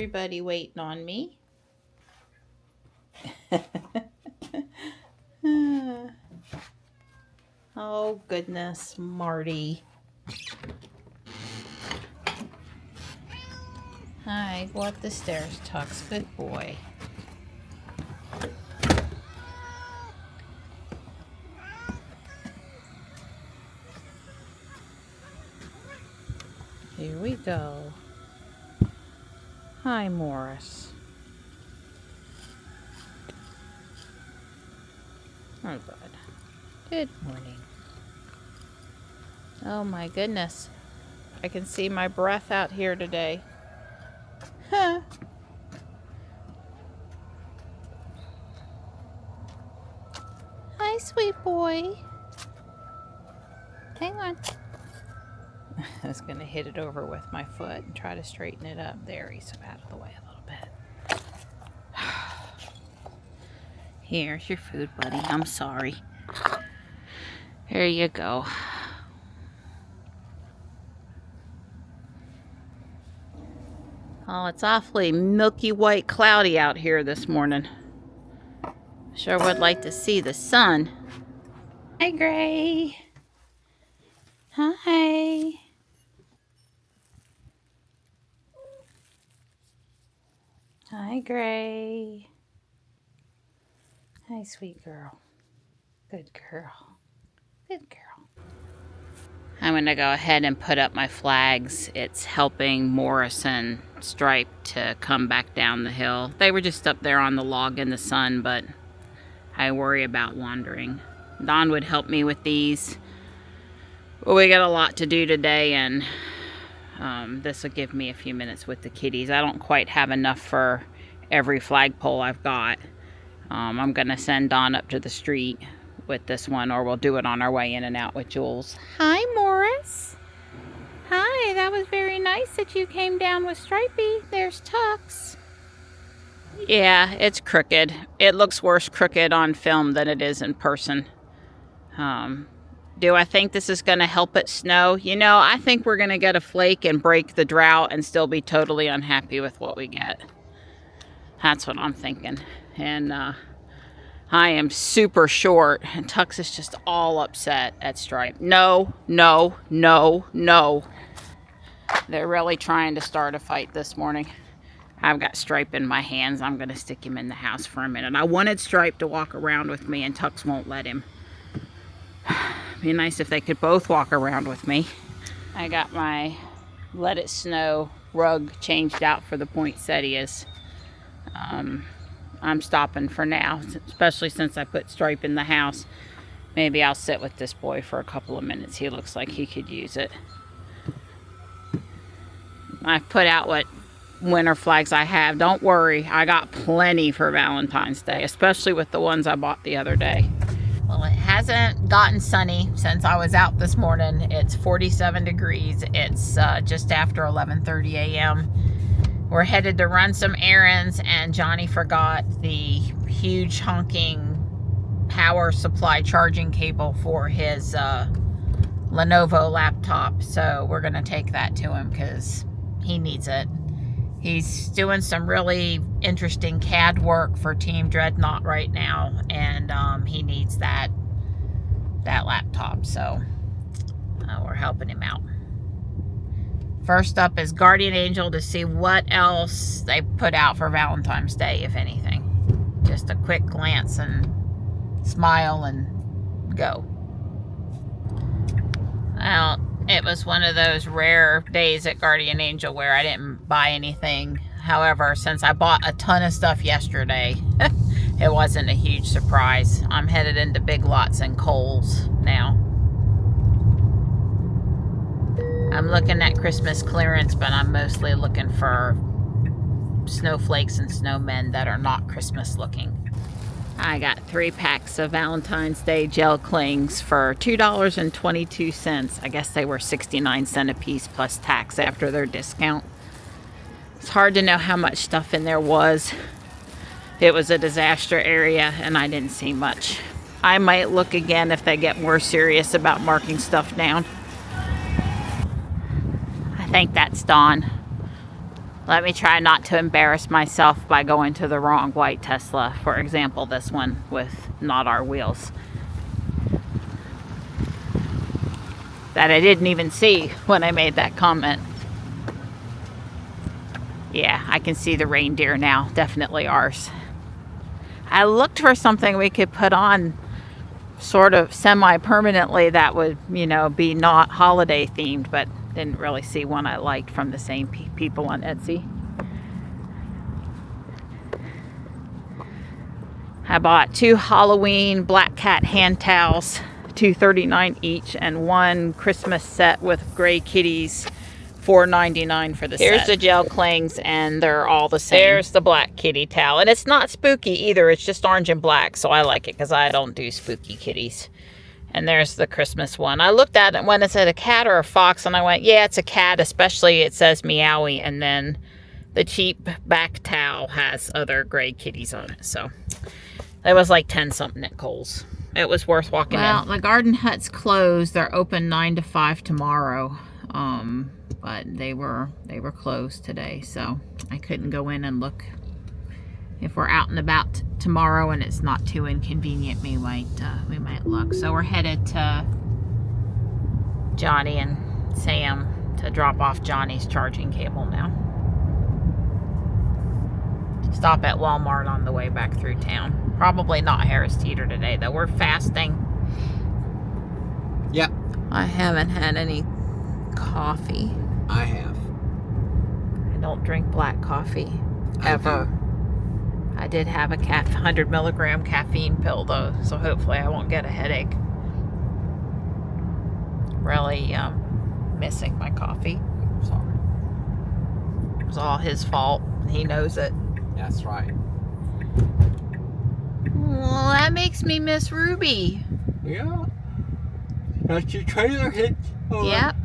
everybody waiting on me. Oh, goodness, Marty. Hi, go up the stairs, Tux. Good boy. Here we go. Hi, Morris. Oh, good. Good morning. Oh, my goodness. I can see my breath out here today. Huh. Hi, sweet boy. Hang on. I was going to hit it over with my foot and try to straighten it up. There, he's out of the way a little bit. Here's your food, buddy. I'm sorry. There you go. Oh, it's awfully milky white cloudy out here this morning. Sure would like to see the sun. Hi, Gray. Hi. Hi, Gray. Hi, sweet girl. Good girl. Good girl. I'm going to go ahead and put up my flags. It's helping Morris and Stripe to come back down the hill. They were just up there on the log in the sun, but I worry about wandering. Don would help me with these. Well, we got a lot to do today, and this will give me a few minutes with the kitties. I don't quite have enough for every flagpole I've got. I'm going to send Don up to the street with this one, or we'll do it on our way in and out with Jules. Hi, Morris. Hi, that was very nice that you came down with Stripey. There's Tux. Yeah, it's crooked. It looks worse crooked on film than it is in person. Do I think this is going to help it snow? You know, I think we're going to get a flake and break the drought and still be totally unhappy with what we get. That's what I'm thinking. And I am super short, and Tux is just all upset at Stripe. No, no, no, no. They're really trying to start a fight this morning. I've got Stripe in my hands. I'm going to stick him in the house for a minute. I wanted Stripe to walk around with me, and Tux won't let him. It'd be nice if they could both walk around with me. I got my Let It Snow rug changed out for the poinsettias. I'm stopping for now, especially since I put Stripe in the house. Maybe I'll sit with this boy for a couple of minutes. He looks like he could use it. I've put out what winter flags I have. Don't worry, I got plenty for Valentine's Day, especially with the ones I bought the other day. Well, it hasn't gotten sunny since I was out this morning. It's 47 degrees. It's just after 11:30 a.m. We're headed to run some errands, and Johnny forgot the huge honking power supply charging cable for his Lenovo laptop. So we're going to take that to him because he needs it. He's doing some really interesting CAD work for Team Dreadnought right now, and he needs that laptop. So we're helping him out. First up is Guardian Angel to see what else they put out for Valentine's Day, if anything. Just a quick glance and smile and go. Well, it was one of those rare days at Guardian Angel where I didn't buy anything. However, since I bought a ton of stuff yesterday, it wasn't a huge surprise. I'm headed into Big Lots and Kohl's now. I'm looking at Christmas clearance, but I'm mostly looking for snowflakes and snowmen that are not Christmas looking. I got 3 packs of Valentine's Day gel clings for $2.22. I guess they were 69 cents a piece plus tax after their discount. It's hard to know how much stuff in there was. It was a disaster area and I didn't see much. I might look again if they get more serious about marking stuff down. I think that's Dawn. Let me try not to embarrass myself by going to the wrong white Tesla. For example, this one with not our wheels. That I didn't even see when I made that comment. Yeah, I can see the reindeer now. Definitely ours. I looked for something we could put on sort of semi-permanently that would, you know, be not holiday themed, but didn't really see one I liked from the same people on Etsy. I bought 2 Halloween black cat hand towels, $2.39 each, and 1 Christmas set with gray kitties, $4.99 for the set. Here's the gel clings, and they're all the same. There's the black kitty towel, and it's not spooky either. It's just orange and black, so I like it because I don't do spooky kitties. And there's the Christmas one. I looked at it when it said a cat or a fox, and I went, yeah, it's a cat, especially it says meowie, and then the cheap back towel has other gray kitties on it. So it was like 10 something at Kohl's. It was worth walking in. Well, the garden hut's closed. They're open 9 to 5 tomorrow. But they were closed today, so I couldn't go in and look. If we're out and about tomorrow and it's not too inconvenient, we might look. So we're headed to Johnny and Sam to drop off Johnny's charging cable now. Stop at Walmart on the way back through town. Probably not Harris Teeter today, though. We're fasting. Yep. I haven't had any coffee. I have. I don't drink black coffee ever. I did have a 100 milligram caffeine pill though, so hopefully I won't get a headache. Really missing my coffee. Sorry. It was all his fault. He knows it. That's right. Well, that makes me miss Ruby. Yeah. Got your trailer hit. Yep.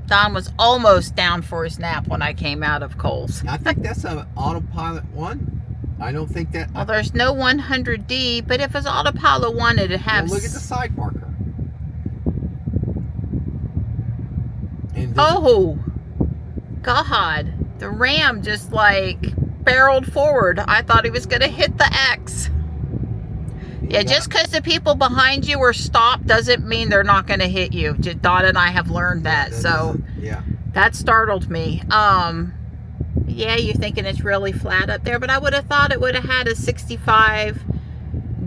Don was almost down for his nap when I came out of Kohl's. I think that's an autopilot one. I don't think that... Well, there's no 100D, but if it's autopilot one, it'd have... Well, look at the side marker. And oh, God. The Ram just, like, barreled forward. I thought he was going to hit the X. Yeah, just because the people behind you are stopped doesn't mean they're not going to hit you. Don and I have learned that. So yeah, that startled me. Yeah, you're thinking it's really flat up there, but I would have thought it would have had a 65,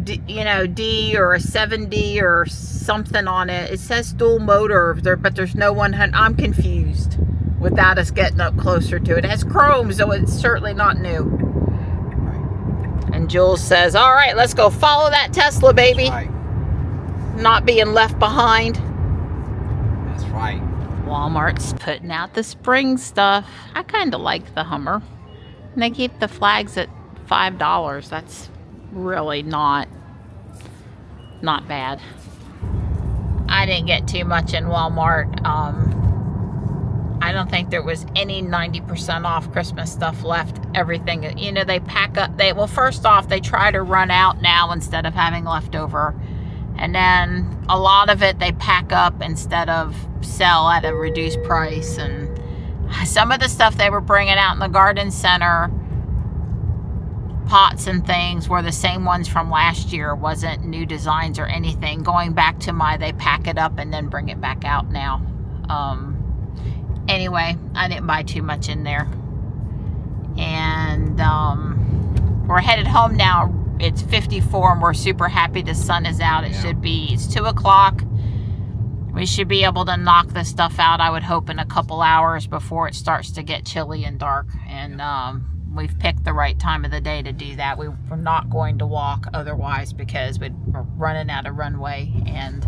D or a 7D or something on it. It says dual motor there, but there's no 100. I'm confused without us getting up closer to it. It has chrome, so it's certainly not new. And Jules says, all right, let's go follow that Tesla, baby. That's right. Not being left behind. That's right. Walmart's putting out the spring stuff. I kind of like the Hummer. And they keep the flags at $5. That's really not bad. I didn't get too much in Walmart. I don't think there was any 90% off Christmas stuff left. Everything, they pack up. Well, first off, they try to run out now instead of having leftover. And then a lot of it they pack up instead of sell at a reduced price. And some of the stuff they were bringing out in the garden center, pots and things, were the same ones from last year. Wasn't new designs or anything. Going back to they pack it up and then bring it back out now. Anyway, I didn't buy too much in there. And we're headed home now. It's 54 and we're super happy the sun is out. It's 2 o'clock. We should be able to knock this stuff out, I would hope, in a couple hours before it starts to get chilly and dark. And we've picked the right time of the day to do that. We're not going to walk otherwise because we're running out of runway. And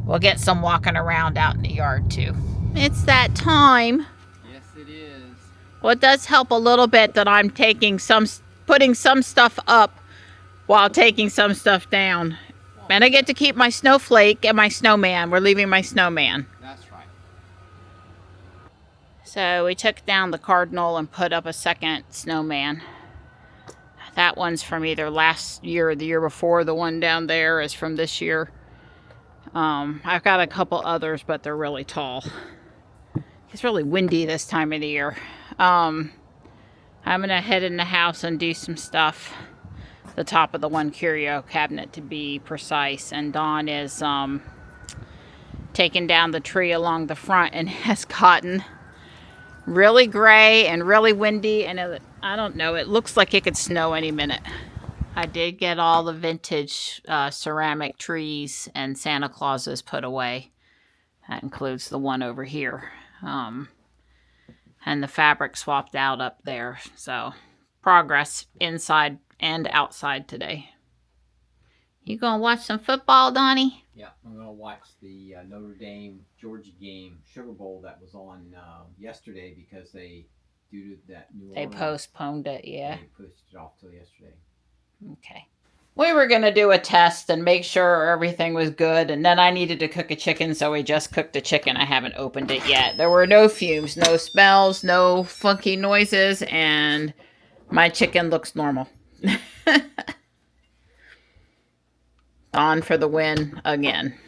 we'll get some walking around out in the yard too. It's that time. Yes, it is. Well, it does help a little bit that I'm putting some stuff up while taking some stuff down. And I get to keep my snowflake and my snowman. We're leaving my snowman. That's right. So we took down the cardinal and put up a second snowman. That one's from either last year or the year before. The one down there is from this year. I've got a couple others, but they're really tall. It's really windy this time of the year. I'm gonna head in the house and do some stuff. The top of the one curio cabinet, to be precise. And Dawn is taking down the tree along the front, and has gotten really gray and really windy, and I don't know, it looks like it could snow any minute. I did get all the vintage ceramic trees and Santa Clauses put away. That includes the one over here. And the fabric swapped out up there. So, progress inside and outside today. You gonna watch some football, Donnie? Yeah, I'm gonna watch the Notre Dame Georgia game, Sugar Bowl, that was on yesterday because due to that New Orleans, They postponed it, yeah. They pushed it off till yesterday. Okay. We were going to do a test and make sure everything was good, and then I needed to cook a chicken, so we just cooked the chicken. I haven't opened it yet. There were no fumes, no smells, no funky noises, and my chicken looks normal. On for the win again.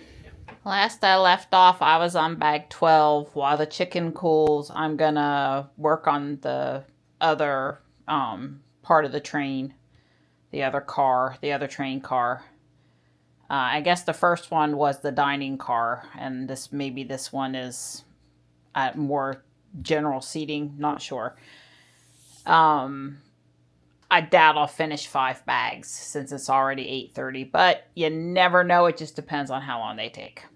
Last I left off, I was on bag 12. While the chicken cools, I'm going to work on the other part of the train. The other train car. I guess the first one was the dining car, and maybe this one is more general seating, not sure. I doubt I'll finish 5 bags since it's already 8:30, but you never know, it just depends on how long they take.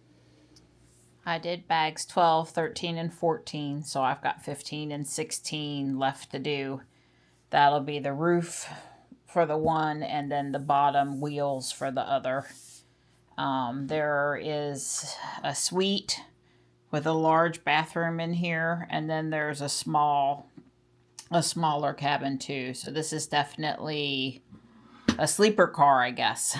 I did bags 12, 13, and 14, so I've got 15 and 16 left to do. That'll be the roof for the one, and then the bottom wheels for the other. There is a suite with a large bathroom in here, and then there's a smaller cabin too. So this is definitely a sleeper car, I guess.